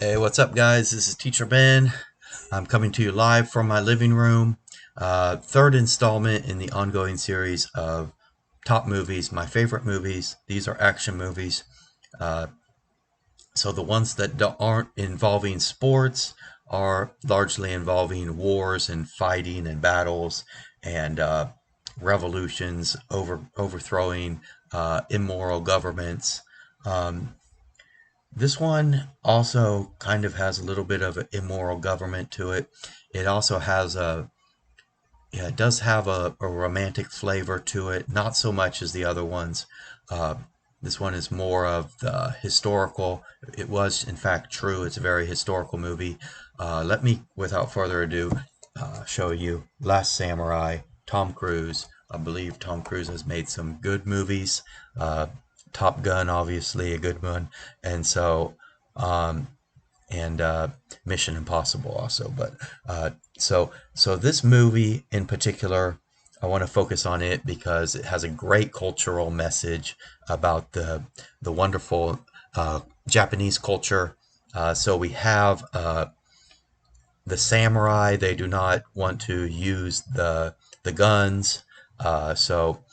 Hey, what's up, guys? This is Teacher Ben. I'm coming to you live from my living room. Third installment in the ongoing series of top movies, my favorite movies. These are action movies. Uh, so the ones that aren't involving sports are largely involving wars and fighting and battles and revolutions, overthrowing immoral governments. Um, this one also kind of has a little bit of an immoral government to it. It also has yeah, it does have a romantic flavor to it, not so much as the other ones. Uh, this one is more of the historical. It was, in fact, true. It's a very historical movie. Let me, without further ado, show you Last Samurai, Tom Cruise. I believe Tom Cruise has made some good movies. Uh, Top Gun, obviously, a good one. And so, um, and Mission Impossible also. But so this movie in particular, I want to focus on it because it has a great cultural message about the wonderful Japanese culture. So we have the samurai. They do not want to use the guns. So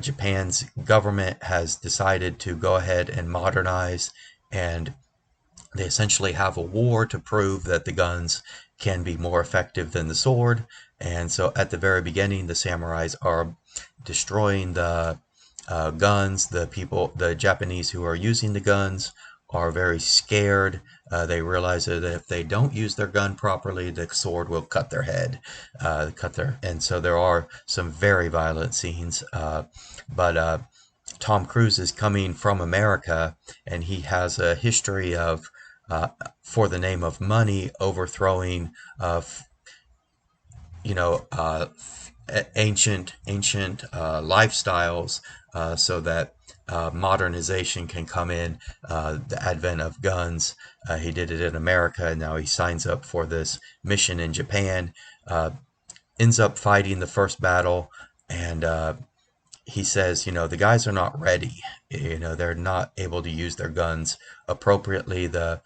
Japan's government has decided to go ahead and modernize, and they essentially have a war to prove that the guns can be more effective than the sword. And so at the very beginning, the samurais are destroying the guns. The Japanese who are using the guns are very scared. They realize that if they don't use their gun properly, the sword will cut their head, and so there are some very violent scenes. But Tom Cruise is coming from America, and he has a history of, for the name of money, overthrowing, you know, ancient lifestyles, so that modernization can come in. The advent of guns. He did it in America, and now he signs up for this mission in Japan. Uh, Ends up fighting the first battle, and he says, the guys are not ready. They're not able to use their guns appropriately. The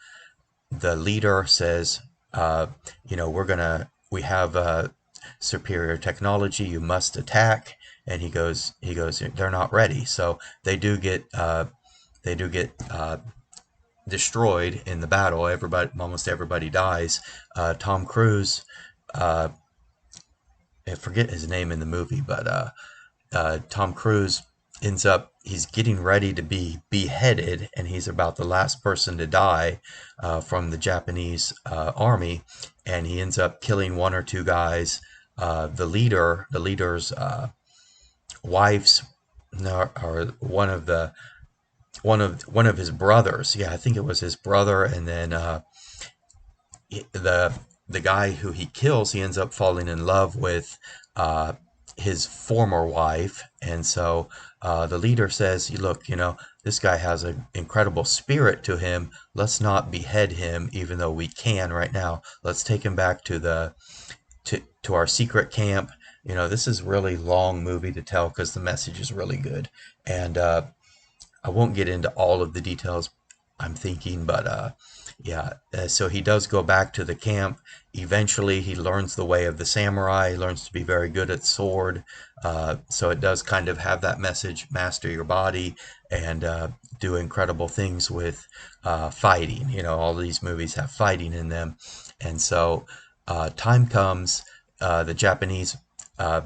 leader says, we have superior technology. You must attack. And he goes, they're not ready. So they do get destroyed in the battle. Almost everybody dies. Tom Cruise, uh, I forget his name in the movie, but Tom Cruise he's getting ready to be beheaded, and he's about the last person to die from the Japanese army, and he ends up killing one or two guys. The leader's wife's, no, or one of his brothers. Yeah, I think it was his brother, and then the the guy who he kills, he ends up falling in love with uh, his former wife, and so the leader says, "Look, this guy has an incredible spirit to him. Let's not behead him, even though we can right now. Let's take him back to our secret camp." This is a really long movie to tell because the message is really good, and I won't get into all of the details, I'm thinking, but yeah. So he does go back to the camp. Eventually, he learns the way of the samurai. He learns to be very good at sword. So it does kind of have that message: master your body and do incredible things with fighting. All these movies have fighting in them, and so time comes. The Japanese uh,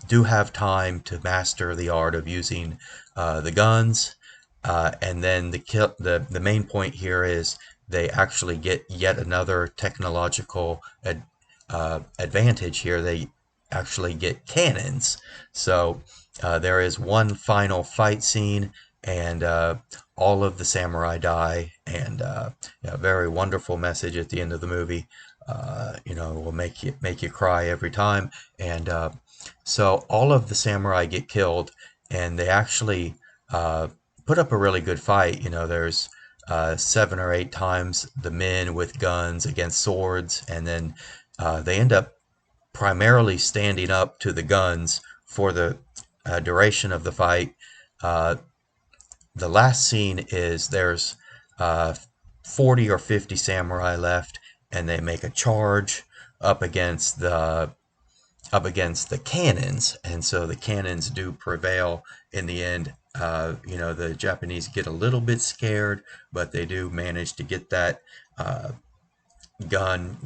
do have time to master the art of using the guns. And then the main point here is they actually get yet another technological advantage here. They actually get cannons. So there is one final fight scene, and all of the samurai die, and a very wonderful message at the end of the movie. Will make you cry every time, and so all of the samurai get killed, and they actually put up a really good fight. There's 7 or 8 times the men with guns against swords, and then they end up primarily standing up to the guns for the duration of the fight. Uh, the last scene is there's 40 or 50 samurai left, and they make a charge up against the cannons, and so the cannons do prevail in the end. The Japanese get a little bit scared, but they do manage to get that uh, gun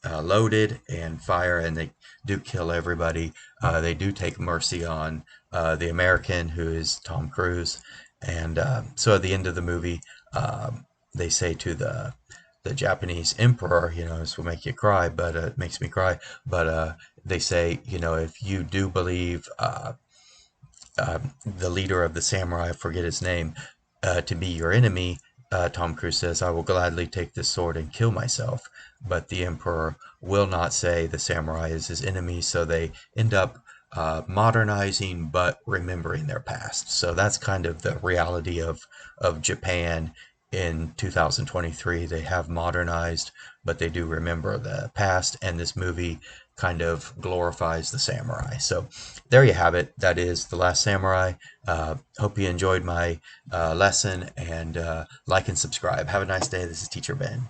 loaded and fire, and they do kill everybody. They do take mercy on the American, who is Tom Cruise, and so at the end of the movie, they say to the Japanese emperor, this will make you cry, but it makes me cry. But they say, if you do believe the leader of the samurai, I forget his name, to be your enemy, Tom Cruise says, I will gladly take this sword and kill myself. But the emperor will not say the samurai is his enemy, so they end up modernizing but remembering their past. So that's kind of the reality of Japan in 2023. They have modernized, but they do remember the past, and this movie kind of glorifies the samurai. So there you have it. That is The Last Samurai. Hope you enjoyed my lesson, and like and subscribe. Have a nice day. This is Teacher Ben.